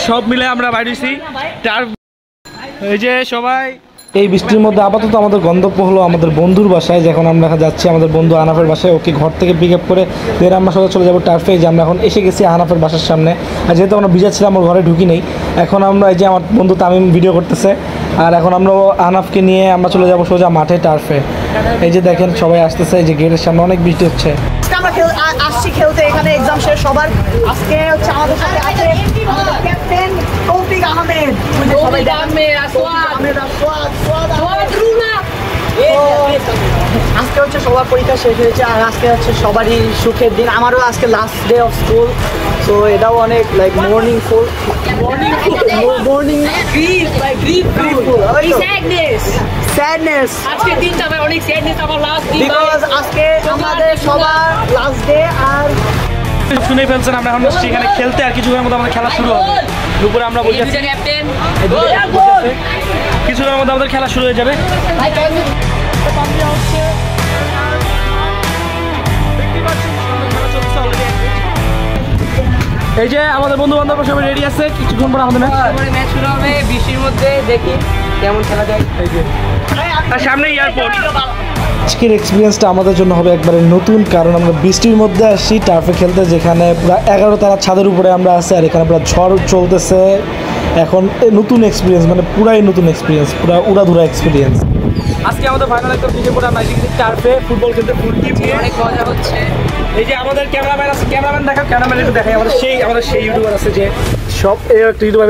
সব মিলে আমরা বাইরেছি এই যে সবাই। এই বৃষ্টির মধ্যে আপাতত আমাদের গন্তব্য হলো আমাদের বন্ধুর বাসায়। যখন আমরা যাচ্ছি আমাদের বন্ধু আহনাফের বাসায়, ওকে ঘর থেকে পিক আপ করে দেন আমরা সোজা চলে যাবো টার্ফে। যে আমরা এখন এসে গেছি আহনাফের বাসার সামনে। আর যেহেতু আমরা ভিজা ছিলাম, আমার ঘরে ঢুকি নেই। এখন আমরা এই যে আমার বন্ধু তামিম ভিডিও করতেছে, আর এখন আমরা আহনাফকে নিয়ে আমরা চলে যাবো সোজা মাঠে টার্ফে। এই যে দেখেন সবাই আসতেছে, এই যে গেটের সামনে অনেক বৃষ্টি হচ্ছে। আমরা আসছি খেলতে, এখানে এক্সাম শেষ সবার। আজকে হচ্ছে আমাদের সাথে আছে ক্যাপ্টেন তৌফিক আহমেদ। আজকে হচ্ছে সবার পরীক্ষা শেষ হয়েছে, আর আজকে হচ্ছে সবারই সুখের দিন। আমারও আজকে লাস্ট ডে অফ স্কুল, তো এটাও অনেক লাইক মর্নিং ফুল স্যাডনেস। আজকের দিনটা ভাই অনেক স্যাডনেস, আমার লাস্ট দিন, বিকজ আজকে আমাদের সবার লাস্ট ডে। আর শুনেই ফেলছেন, আমরা এখন সেখানে খেলতে, আর কিছুক্ষণের মধ্যে আমাদের খেলা শুরু হবে। দুপুরে আমরা বলছি কিছুক্ষণের মধ্যে আমাদের খেলা শুরু হয়ে যাবে। এই যে আমাদের বন্ধু বান্ধব সবাই রেডি আছে, কিছুক্ষণ পরে আমাদের ম্যাচ শুরু হবে। বৃষ্টির মধ্যে দেখি কেমন খেলা যায়। এই যে সামনে এয়ারপোর্ট। আজকের এক্সপিরিয়েন্সটা আমাদের জন্য হবে একবারে নতুন, কারণ আমরা বৃষ্টির মধ্যে আসছি টার্ফে খেলতে, যেখানে পুরো 11 তলা ছাদের উপরে আমরা আছি, আর এখানে পুরো ঝড় চলতেছে। এখন নতুন এক্সপিরিয়েন্স, মানে পুরাই নতুন এক্সপিরিয়েন্স, পুরা উড়াধুরা এক্সপিরিয়েন্স। আজকে আমাদের ফাইনাল একদম নিজে পরে আমরা টার্ফে ফুটবল খেলতে ফুল টিম নিয়ে অনেক মজা হচ্ছে। এই যে আমাদের ক্যামেরাম্যান আছে, ক্যামেরাম্যান দেখাও, ক্যামেরাম্যান একটু দেখাই। আমাদের সেই ইউটিউবার আছে যে সব ইউটিউবার,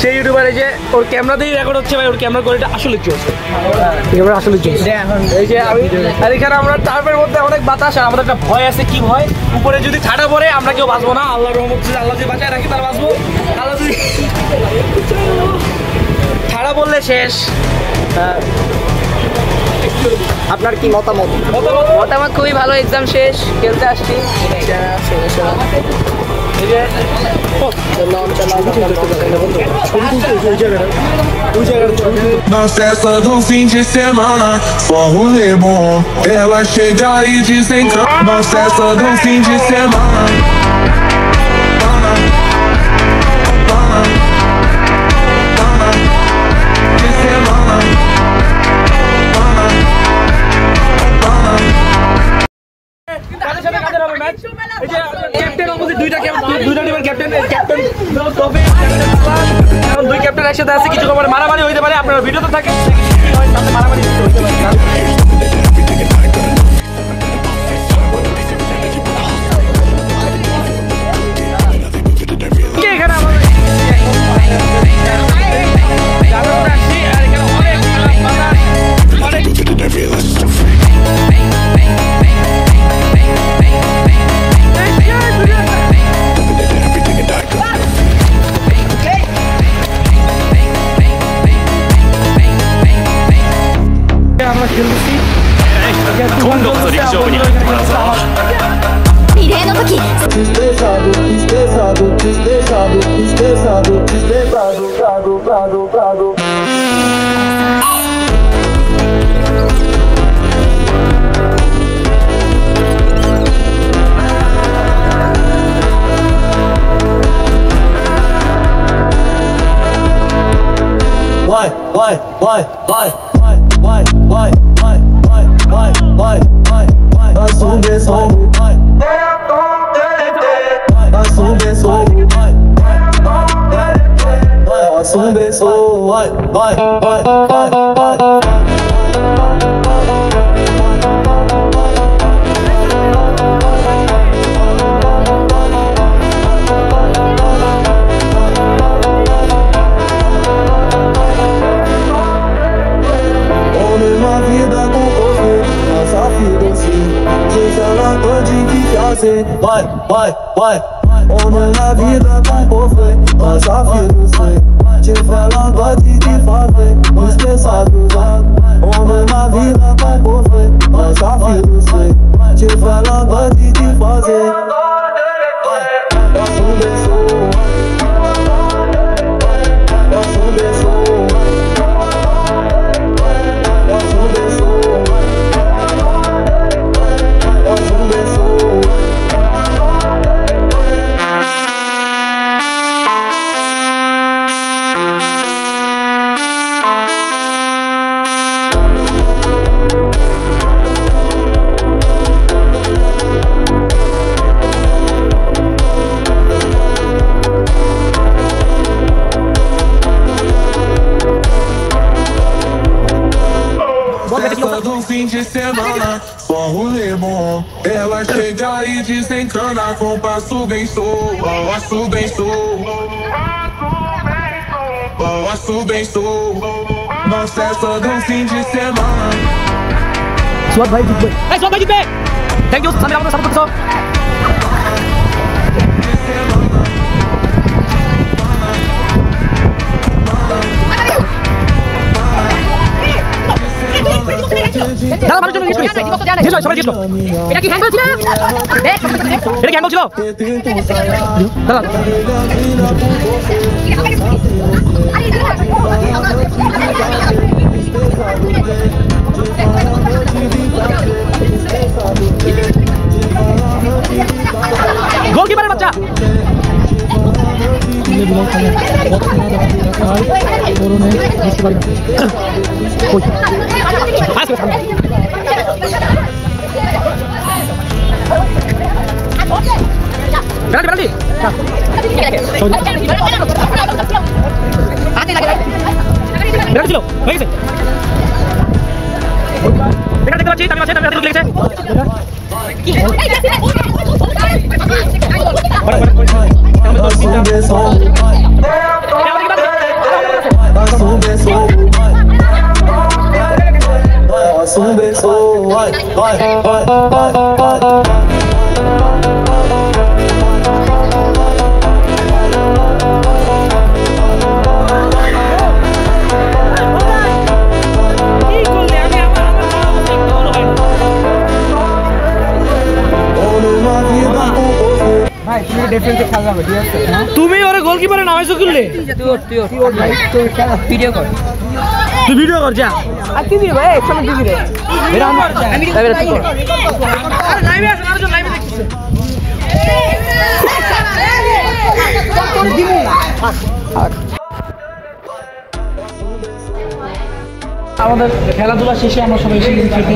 সেই ইউটিউবারে যে ওর ক্যামেরা দিয়েই রেকর্ড হচ্ছে ভাই। ওর ক্যামেরা কোয়ালিটি আসলে চলছে, ক্যামেরা আসলে চলছে। এই যে আমি, আর এখানে আমরা টার্ফের মধ্যে অনেক বাতাস, আর আমাদের একটা ভয় আছে। কি ভয়? উপরে যদি ঠাডা পড়ে আমরা কেউ বাঁচবো না। আল্লাহর রহমত, আল্লাহ যদি বাঁচায় রাখি তাহলে বাঁচবো। আল্লাহ যদি ঠাডা পড়লে শেষ। আপনার কি মতামত? মতামত খুবই ভালো, এক্সাম শেষ, খেলতে আসছি। Na festa do fim de semana, só rolê bom. Ela chega e desencana. Na festa do fim de semana. দুই ক্যাপ্টেন একসাথে আছে, কিছু খবর মারামারি হইতে পারে। আপনারা ভিডিওতে থাকে মারামারি Vai, homem na vida com cofre, mas a vida sei. Te falando de fazer, esqueça do lado. Homem na vida com cofre, mas a vida sei. Te falando de fazer. brincando, a compasso bem sou. Passo bem sou. Passo bem sou. Nossa, é só de fim de semana. स्वाद भाई जीत भाई स्वाद भाई जीत thank you सामने आपको support करो দাদা মানুষ জন্য জিজ্ঞেস করি সবাই জিজ্ঞেস এটা কি হ্যান্ডবল ছিল দেখ এটা কি হ্যান্ডবল ছিল দাদা গোলকিপারের বাচ্চা ছিল হয়ে গেছে এটা দেখতে পাচ্ছি আমি আছে তামিল লেগেছে তুমি ওরে গোলকিপারে নামাইছো কিনলে ভিডিও কর তুই ভিডিও কর যা আর কি দিবি ভাই একসাথে দিবি রে এরা আমি আরে লাইভে আছে আরেকজন লাইভে দেখতেছে আমাদের খেলাধুলা শেষে আমরা সবাই এসে গেছি খেতে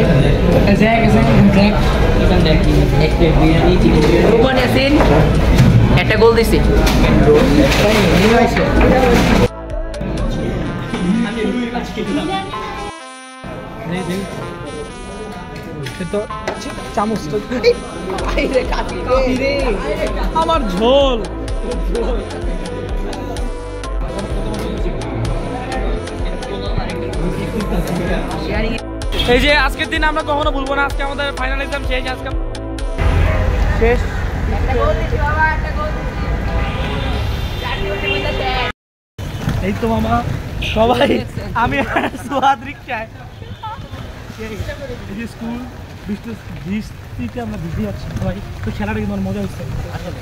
একটা গোল দিছি চামচ আমার ঝোল এই যে আজকের দিন আমরা কখনো ভুলবো না আজকে আমাদের ফাইনাল এক্সাম শেষ আজকে শেষ এই তো মামা সবাই আমি সুয়াদ রিক্সায় স্কুল বৃষ্টিতে আমরা ভিজে যাচ্ছি সবাই তো খেলাটা কিন্তু মজা হচ্ছে আসলে